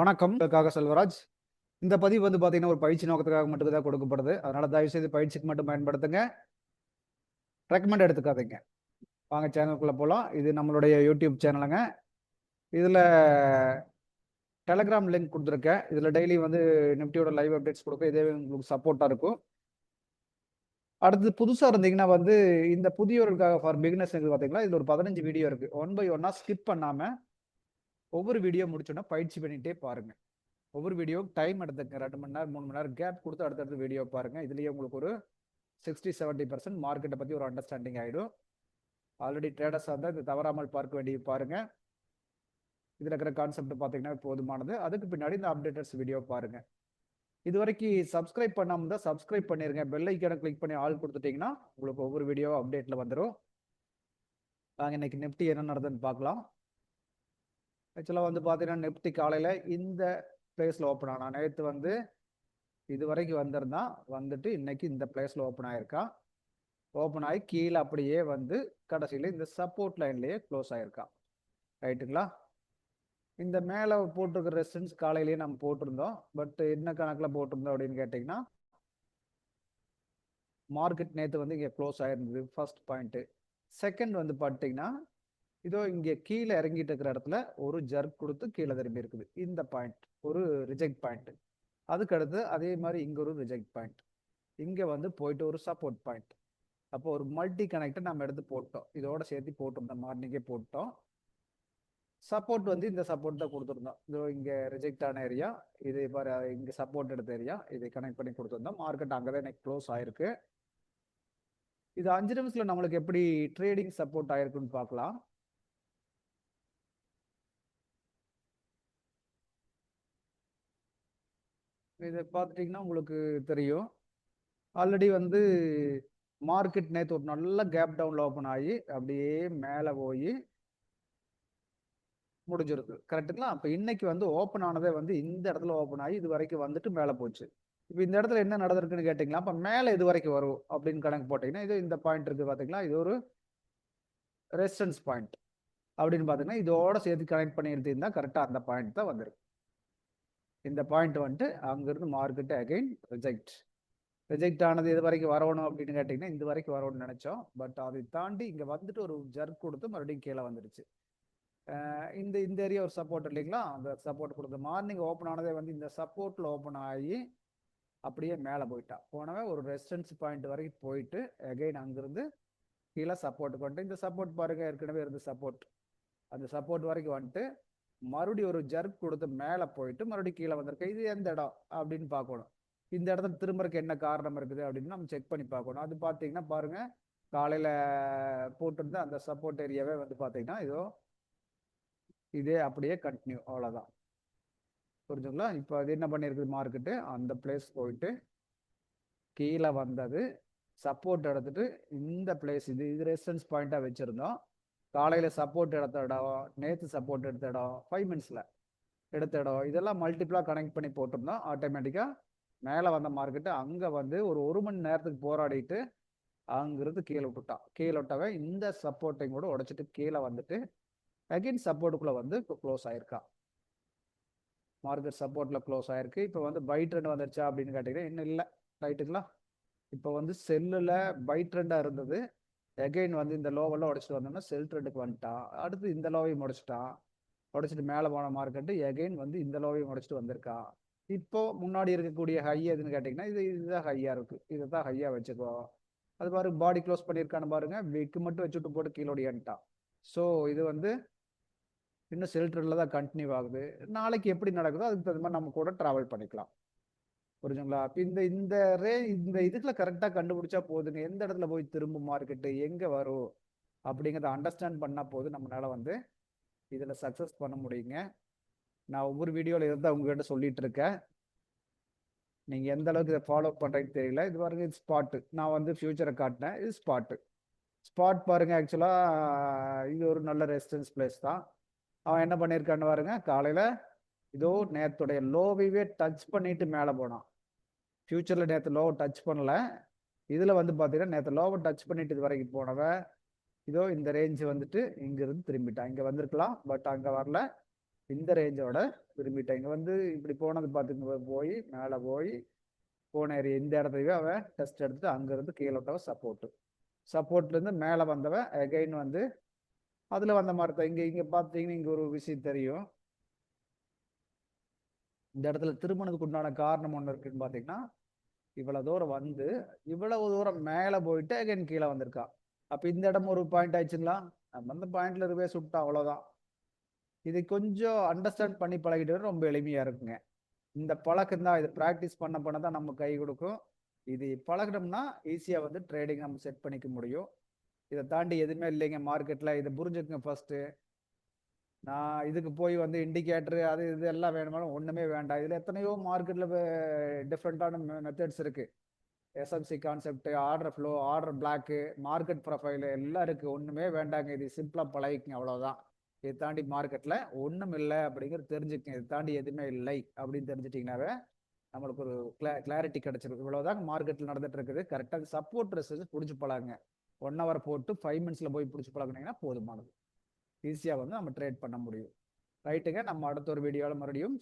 வணக்கம். செல்வராஜ். இந்த பதிவு வந்து பார்த்தீங்கன்னா, ஒரு பயிற்சி நோக்கத்துக்காக மட்டும் தான் கொடுக்கப்படுது. அதனால தயவுசெய்து பயிற்சிக்கு மட்டும் பயன்படுத்துங்க. ரெக்கமெண்ட் எடுத்துக்காதீங்க. வாங்க சேனலுக்குள்ள போலாம். இது நம்மளுடைய யூடியூப் சேனலுங்க. இதுல டெலகிராம் லிங்க் குடுத்துருக்கேன். இதுல டெய்லி வந்து நிஃப்டியோட லைவ் அப்டேட்ஸ் குடுப்பேன். இதே உங்களுக்கு சப்போர்ட்டா இருக்கும். அடுத்து புதுசா இருந்தீங்கன்னா வந்து, இந்த புதியவர்களுக்காக ஃபார் பிகினர்ஸ் இருக்கு பார்த்தீங்களா, இதுல ஒரு 15 வீடியோ இருக்கு. ஒன் பை ஒன்னா ஸ்கிப் பண்ணாம, ஒவ்வொரு வீடியோ முடிச்சோனே பயிற்சி பண்ணிட்டே பாருங்க. ஒவ்வொரு வீடியோ டைம் எடுத்துக்கங்க. 2 மணி நேரம், 3 மணி நேரம் கேப் குடுத்து அடுத்தடுத்து வீடியோ பாருங்க. இதுலயே உங்களுக்கு ஒரு 60-70% மார்க்கெட்டை பத்தி ஒரு அண்டர்ஸ்டாண்டிங் ஆயிடும். ஆல்ரெடி ட்ரேடர்ஸா இருந்தா இது தவறாமல் பார்க்க வேண்டிய பாருங்க. இதுல இருக்கிற கான்செப்ட் பாத்தீங்கன்னா போதுமானது. அதுக்கு பின்னாடி இந்த அப்டேட்டர்ஸ் வீடியோ பாருங்க. இது வரைக்கும் சப்ஸ்கிரைப் பண்ணாம இருந்தா சப்ஸ்கிரைப் பண்ணிருங்க. பெல் ஐக்கானை கிளிக் பண்ணி ஆல் கொடுத்துட்டீங்கன்னா உங்களுக்கு ஒவ்வொரு வீடியோ அப்டேட்ல வந்துடும். நாங்க இன்னைக்கு நிப்டி என்ன நடந்ததுன்னு பார்க்கலாம். ஆக்சுவலா வந்து பாத்தீங்கன்னா நிப்டி காலையில இந்த பிளேஸ்ல ஓப்பன் ஆனா நேற்று வந்து இது வரைக்கும் வந்திருந்தா வந்துட்டு இன்னைக்கு இந்த பிளேஸ்ல ஓப்பன் ஆயிருக்கா. ஓப்பன் ஆகி கீழே அப்படியே வந்து கடைசியில இந்த சப்போர்ட் லைன்லயே க்ளோஸ் ஆயிருக்கா. ரைட்டுங்களா? இந்த மேலே போட்டிருக்கிற ரெசிஸ்டன்ஸ் காலையிலேயே நம்ம போட்டிருந்தோம். பட் என்ன கணக்கில் போட்டிருந்தோம் அப்படின்னு கேட்டிங்கன்னா, மார்க்கெட் நேற்று வந்து இங்கே க்ளோஸ் ஆயிருந்தது ஃபர்ஸ்ட் பாயிண்ட். செகண்ட் வந்து பார்த்தீங்கன்னா, இதோ இங்கே கீழே இறங்கிட்டு இருக்கிற இடத்துல ஒரு ஜர்க் கொடுத்து கீழே திரும்பி இருக்குது. இந்த பாயிண்ட் ஒரு ரிஜெக்ட் பாயிண்ட். அதுக்கு அடுத்து அதே மாதிரி இங்க ஒரு ரிஜெக்ட் பாயிண்ட். இங்க வந்து போயிட்டு ஒரு சப்போர்ட் பாயிண்ட். அப்போ ஒரு மல்டி கனெக்டர் நம்ம எடுத்து போட்டோம். இதோட சேர்த்து போட்டிருந்தோம், மார்னிங்கே போட்டோம். சப்போர்ட் வந்து இந்த சப்போர்ட் தான் கொடுத்துருந்தோம். இதோ இங்க ரிஜெக்ட் ஆன ஏரியா, இது பாரு இங்க சப்போர்ட் எடுத்த ஏரியா, இதை கனெக்ட் பண்ணி கொடுத்துருந்தோம். மார்க்கெட் அங்கதான் எனக்கு க்ளோஸ் ஆயிருக்கு. இது 5 நிமிஷத்துல நம்மளுக்கு எப்படி ட்ரேடிங் சப்போர்ட் ஆயிருக்குன்னு பார்க்கலாம். இதை பார்த்துட்டீங்கன்னா உங்களுக்கு தெரியும். ஆல்ரெடி வந்து மார்க்கெட் நேற்று ஒரு நல்ல கேப் டவுன்ல ஓப்பன் ஆகி அப்படியே மேலே போய் முடிஞ்சிருக்கு. கரெக்டுங்களா? அப்ப இன்னைக்கு வந்து ஓப்பன் ஆனதே வந்து இந்த இடத்துல ஓப்பன் ஆகி இது வரைக்கும் வந்துட்டு மேலே போச்சு. இப்ப இந்த இடத்துல என்ன நடந்திருக்குன்னு கேட்டீங்களா? அப்ப மேல இது வரைக்கும் வரும் அப்படின்னு கணக்கு போட்டீங்கன்னா, இது இந்த பாயிண்ட் இருக்கு பாத்தீங்களா? இது ஒரு ரெசிஸ்டன்ஸ் பாயிண்ட் அப்படின்னு பாத்தீங்கன்னா, இதோட சேர்த்து கனெக்ட் பண்ணி எடுத்தீங்கன்னா கரெக்டா அந்த பாயிண்ட் தான் வந்திருக்கு. இந்த பாயிண்ட் வந்துட்டு அங்கிருந்து மார்க்கெட் அகைன் ரிஜெக்ட் ஆனது இது வரைக்கும் வரணும் அப்படின்னு கேட்டீங்கன்னா, இந்த வரைக்கும் வரணும்னு நினைச்சோம். பட் அதை தாண்டி இங்க வந்துட்டு ஒரு ஜர்க் கொடுத்து மறுபடியும் கீழே வந்துருச்சு. இந்த இந்த ஏரியா ஒரு சப்போர்ட் இல்லைங்களா? அந்த சப்போர்ட் கொடுத்து மார்னிங் ஓப்பன் ஆனதே வந்து இந்த சப்போர்ட்ல ஓப்பன் ஆகி அப்படியே மேலே போயிட்டான். போனவன் ஒரு ரெசிஸ்டன்ஸ் பாயிண்ட் வரைக்கும் போயிட்டு அகைன் அங்கிருந்து கீழே சப்போர்ட் கொண்டு இந்த சப்போர்ட் பாருங்க ஏற்கனவே இருந்த சப்போர்ட், அந்த சப்போர்ட் வரைக்கும் வந்துட்டு மறுபடியும் ஒரு ஜர்க் கொடுத்து மேலே போயிட்டு மறுபடியும் கீழே வந்திருக்கு. இது எந்த இடம் அப்படின்னு பார்க்கணும். இந்த இடத்துல திரும்பறதுக்கு என்ன காரணம் இருக்குது அப்படின்னு நம்ம செக் பண்ணி பார்க்கணும். அது பார்த்தீங்கன்னா பாருங்க, காலையில போட்டிருந்த அந்த சப்போர்ட் ஏரியாவே வந்து பார்த்தீங்கன்னா இதே அப்படியே கண்டினியூ, அவ்வளோதான். புரிஞ்சுங்களா? இப்போ அது என்ன பண்ணியிருக்குது மார்க்கெட்டு அந்த பிளேஸ் போயிட்டு கீழே வந்தது, சப்போர்ட் எடுத்துட்டு இந்த பிளேஸ் இது இது ரெசிஸ்டன்ஸ் பாயிண்டா வச்சிருந்தோம். காலையில சப்போர்ட் எடுத்த இடம், நேத்து சப்போர்ட் எடுத்த இடம், 5 மினிட்ஸ்ல எடுத்த இடம், இதெல்லாம் மல்டிபிளா கனெக்ட் பண்ணி போட்டிருந்தோம். ஆட்டோமேட்டிக்கா மேல வந்த மார்க்கெட் அங்க வந்து ஒரு மணி நேரத்துக்கு போராடிட்டு அங்கிருந்து கீழே விட்டுட்டான். கீழே விட்டவன் இந்த சப்போர்ட்டையும் கூட உடைச்சிட்டு கீழே வந்துட்டு அகைன் சப்போர்ட்டுக்குள்ள வந்து இப்போ க்ளோஸ் ஆயிருக்கா. மார்க்கெட் சப்போர்ட்ல க்ளோஸ் ஆயிருக்கு. இப்போ வந்து பை ட்ரெண்ட் வந்துருச்சா அப்படின்னு கேட்டீங்கன்னா இன்னும் இல்லை. ரைட்டுங்களா? இப்போ வந்து செல்லுல பை ட்ரெண்டா இருந்தது. எகைன் வந்து இந்த லோவெல்லாம் உடைச்சிட்டு வந்தோம்னா செல் ட்ரெண்டுக்கு வந்துட்டான். அடுத்து இந்த லோவையும் உடைச்சிட்டான். உடைச்சிட்டு மேலே போன மார்க்கெட்டு எகைன் வந்து இந்த லோவையும் உடைச்சிட்டு வந்திருக்கான். இப்போ முன்னாடி இருக்கக்கூடிய ஹை எதுன்னு கேட்டிங்கன்னா இதுதான் ஹையா இருக்கு. இதை தான் ஹையா வச்சுக்கோ. அது பாருங்க பாடி க்ளோஸ் பண்ணியிருக்கான்னு பாருங்க. விக்கு மட்டும் வச்சுட்டு போட்டு கீழே ஓடியான்ட்டான். ஸோ இது வந்து இன்னும் செல் ட்ரெண்ட்ல தான் கண்டினியூ ஆகுது. நாளைக்கு எப்படி நடக்குதோ அதுக்கு தகுந்த மாதிரி நம்ம கூட டிராவல் பண்ணிக்கலாம். புரிஞ்சுங்களா? இந்த இந்த இந்த இதுல கரெக்டா கண்டுபிடிச்சா போதுங்க. எந்த இடத்துல போய் திரும்பும் மார்க்கெட்டு, எங்க வரும் அப்படிங்கிறத அண்டர்ஸ்டாண்ட் பண்ணா போதும், நம்மளால வந்து இதுல சக்சஸ் பண்ண முடியுங்க. நான் ஒவ்வொரு வீடியோல இருந்தா உங்ககிட்ட சொல்லிட்டு இருக்கேன். நீங்க எந்த அளவுக்கு இதை ஃபாலோ பண்றீங்கன்னு தெரியல. இது பாருங்க, இது ஸ்பாட். நான் வந்து ஃபியூச்சரை காட்டினேன். இது ஸ்பாட். ஸ்பாட் பாருங்க, ஆக்சுவலா இது ஒரு நல்ல ரெசிஸ்டன்ஸ் பிளேஸ் தான். அவன் என்ன பண்ணியிருக்கான்னு பாருங்க, காலையில இதோ நேரத்துடைய லோவையே டச் பண்ணிட்டு மேலே போனான். ஃபியூச்சர்ல நேற்று லோவை டச் பண்ணல. இதுல வந்து பாத்தீங்கன்னா நேற்று லோவை டச் பண்ணிட்டு இது வரைக்கும் போனவன் இதோ இந்த ரேஞ்ச் வந்துட்டு இங்க இருந்து திரும்பிட்டான். இங்க வந்திருக்கலாம், பட் அங்க வரல. இந்த ரேஞ்சோட திரும்பிட்டேன். இங்க வந்து இப்படி போனது பார்த்துங்க, போய் மேலே போய் போன ஏரியா இந்த இடத்துக்கு அவன் டெஸ்ட் எடுத்துட்டு அங்கிருந்து கீழே விட்டவன் சப்போர்ட்ல இருந்து மேலே வந்தவன் அகைன் வந்து அதுல வந்த மாதிரி தான். இங்க பார்த்தீங்கன்னா இங்க ஒரு விஷயம் தெரியும். இந்த இடத்துல திருமணத்துக்கு உண்டான காரணம் ஒன்று இருக்குன்னு பார்த்தீங்கன்னா, இவ்வளவு தூரம் வந்து இவ்வளவு தூரம் மேலே போயிட்டு அகைன் கீழே வந்திருக்கான். அப்ப இந்த இடம் ஒரு பாயிண்ட் ஆயிடுச்சுங்களா? நம்ம அந்த பாயிண்ட்ல இருக்கவே சுட்டா அவ்வளவுதான். இது கொஞ்சம் அண்டர்ஸ்டாண்ட் பண்ணி பழகிட்டு ரொம்ப எளிமையா இருக்குங்க. இந்த பழக்கம் தான், இது ப்ராக்டிஸ் பண்ண தான் நம்ம கை கொடுக்கும். இது பழகினோம்னா ஈஸியா வந்து ட்ரேடிங் நம்ம செட் பண்ணிக்க முடியும். இதை தாண்டி எதுவுமே இல்லைங்க மார்க்கெட்ல. இதை புரிஞ்சுக்குங்க ஃபர்ஸ்ட். நான் இதுக்கு போய் வந்து இண்டிகேட்டர் அது இது எல்லாம் வேணுமாலும் ஒண்ணுமே வேண்டாம். இதுல எத்தனையோ மார்க்கெட்ல டிஃப்ரெண்டான மெத்தட்ஸ் இருக்கு. SMC concept, order flow, order black, market profile எல்லாம் இருக்கு. ஒண்ணுமே வேண்டாங்க. இது சிம்பிளா பழகிக்குங்க, அவ்வளவுதான். இதை தாண்டி மார்க்கெட்ல ஒண்ணும் இல்லை அப்படிங்கிறது தெரிஞ்சுக்கங்க. இதை தாண்டி எதுவுமே இல்லை அப்படின்னு தெரிஞ்சுட்டீங்கன்னாவே நம்மளுக்கு ஒரு கிளாரிட்டி கிடைச்சிருக்கு. இவ்வளவுதான் மார்க்கெட்ல நடந்துட்டு இருக்குது. கரெக்டாக சப்போர்ட் ரெசிஸ்டன்ஸ் பிடிச்சி பழகுங்க. 1 hour போட்டு 5 minutesல போய் பிடிச்சி பழகுனீங்கன்னா போதுமானது. ஈஸியா வந்து நம்ம ட்ரேட் பண்ண முடியும். ரைட்டுங்க. நம்ம அடுத்த ஒரு வீடியோவில் மறுபடியும்